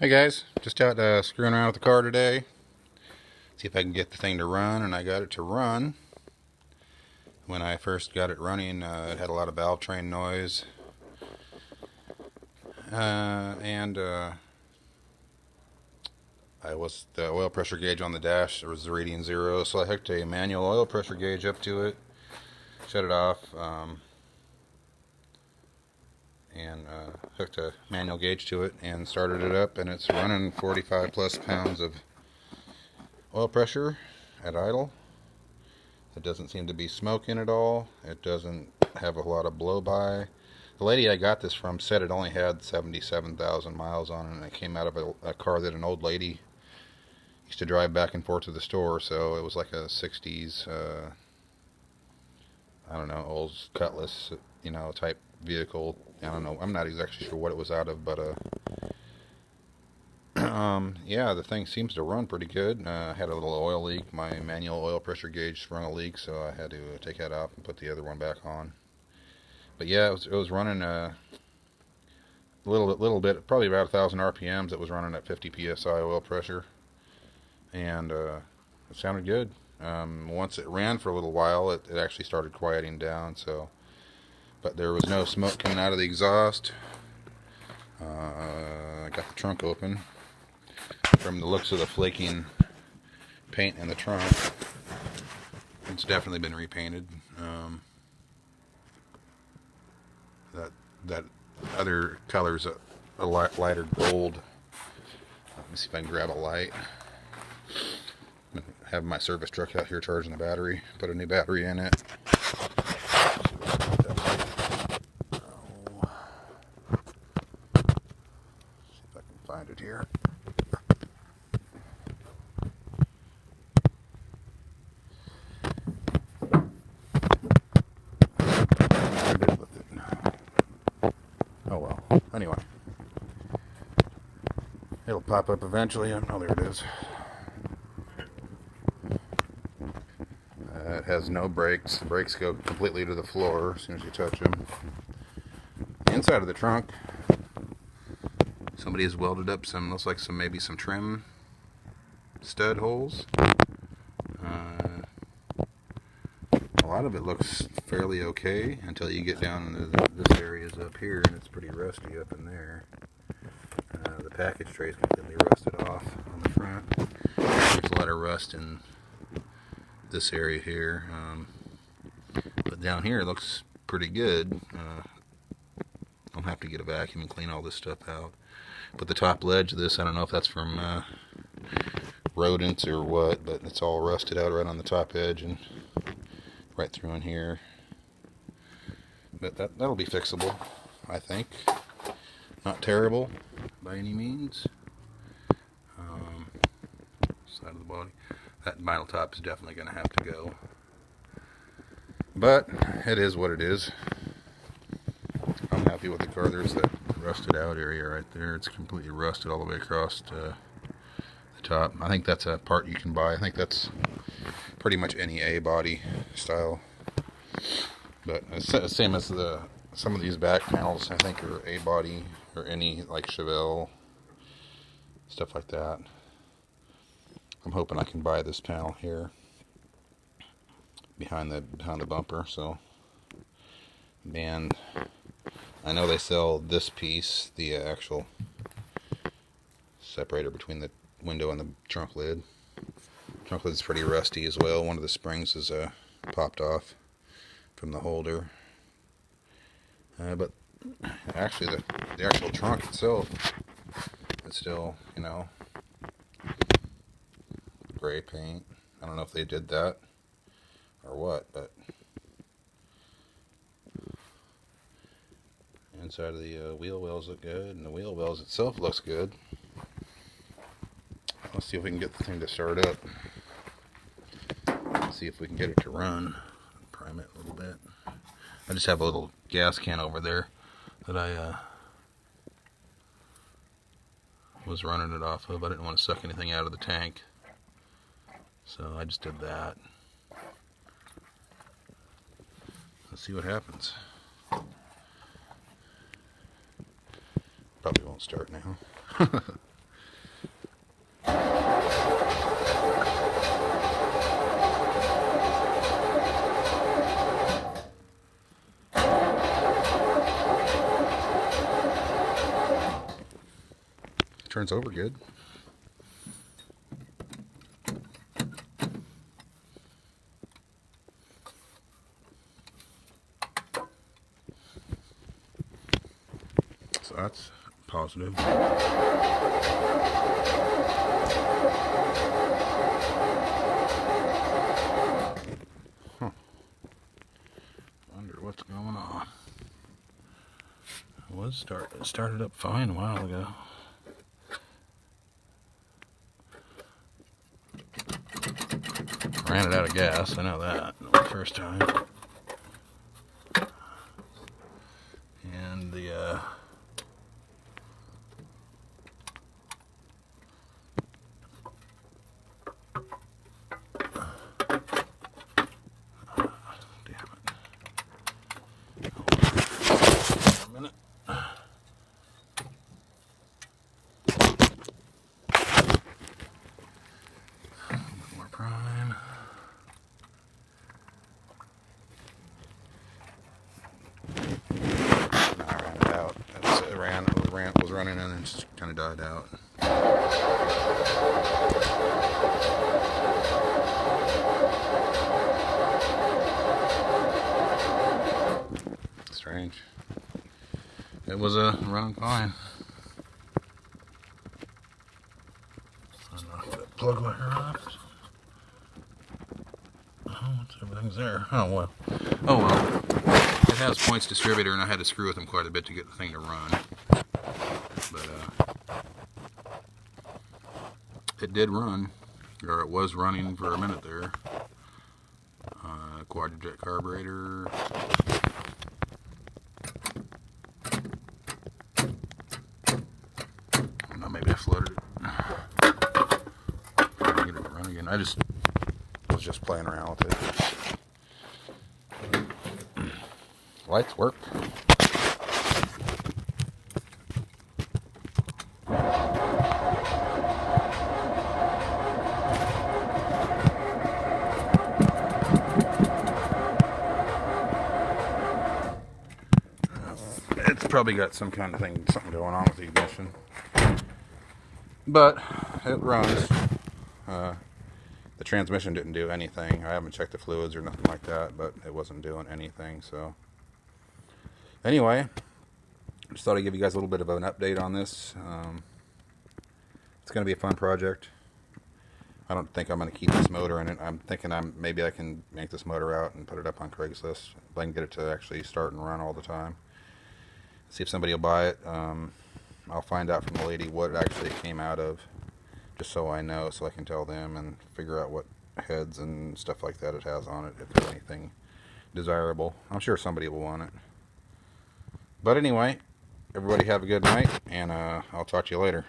Hey guys, just out screwing around with the car today. See if I can get the thing to run, and I got it to run. When I first got it running, it had a lot of valve train noise, and the oil pressure gauge on the dash was reading 0, so I hooked a manual oil pressure gauge up to it, shut it off, and hooked a manual gauge to it, and started it up, and it's running 45 plus pounds of oil pressure at idle. It doesn't seem to be smoking at all. It doesn't have a lot of blow-by. The lady I got this from said it only had 77,000 miles on it, and it came out of a car that an old lady used to drive back and forth to the store, so it was like a 60s, I don't know, old Cutlass, type vehicle. I don't know. I'm not exactly sure what it was out of, but yeah, the thing seems to run pretty good. I had a little oil leak. My manual oil pressure gauge sprung a leak, so I had to take that off and put the other one back on. But yeah, it was running a little bit, probably about 1,000 RPMs. It was running at 50 psi oil pressure, and it sounded good. Once it ran for a little while, it actually started quieting down. But there was no smoke coming out of the exhaust. I got the trunk open. From the looks of the flaking paint in the trunk, it's definitely been repainted. That other color's a lighter gold. Let me see if I can grab a light. I'm having my service truck out here charging the battery. Put a new battery in it. See if I can find it here. Oh well. Anyway, it'll pop up eventually. Oh, there it is. It has no brakes. The brakes go completely to the floor as soon as you touch them. Inside of the trunk, somebody has welded up looks like maybe some trim stud holes. A lot of it looks fairly okay until you get down into this area's up here, and it's pretty rusty up in there. The package tray is completely rusted off on the front. There's a lot of rust in this area here, but down here it looks pretty good. I'll have to get a vacuum and clean all this stuff out. But the top ledge of this, I don't know if that's from rodents or what, but it's all rusted out right on the top edge and right through in here. But that'll be fixable, I think. Not terrible by any means. Side of the body. That vinyl top is definitely going to have to go. But it is what it is. I'm happy with the car. There's that rusted out area right there. It's completely rusted all the way across the top. I think that's a part you can buy. I think that's pretty much any A body style. But same as some of these back panels, I think are A body or any like Chevelle stuff like that. I'm hoping I can buy this panel here behind the bumper. So, man, I know they sell this piece, the actual separator between the window and the trunk lid. Trunk lid's pretty rusty as well. One of the springs is popped off from the holder. But actually, the actual trunk itself is still, gray paint. I don't know if they did that or what, but inside of the wheel wells look good, and the wheel wells itself looks good. Let's see if we can get the thing to start up. See if we can get it to run. Prime it a little bit. I just have a little gas can over there that I was running it off of. I didn't want to suck anything out of the tank, so I just did that. Let's see what happens. Probably won't start now. Turns over good. So that's positive. Wonder what's going on. It started up fine a while ago. Ran it out of gas, I know that, the first time. And the prime. I ran it out. It was running and then just kind of died out. Strange. It was running fine. I knocked that plug wire off. Everything's there. Oh well. Oh well. It has points distributor, and I had to screw with them quite a bit to get the thing to run. But it did run, or it was running for a minute there. Quadrojet carburetor. No, maybe I flooded it. Trying to get it to run again. I was just playing around with it. Lights work. It's probably got something going on with the ignition, but it runs. The transmission didn't do anything. I haven't checked the fluids or nothing like that, but it wasn't doing anything. So anyway, just thought I'd give you guys a little bit of an update on this. It's going to be a fun project. I don't think I'm going to keep this motor in it. I'm thinking maybe I can yank this motor out and put it up on Craigslist. If I can get it to actually start and run all the time. See if somebody will buy it. I'll find out from the lady what it actually came out of, just so I know, so I can tell them and figure out what heads and stuff like that it has on it, if there's anything desirable. I'm sure somebody will want it. But anyway, everybody have a good night, and I'll talk to you later.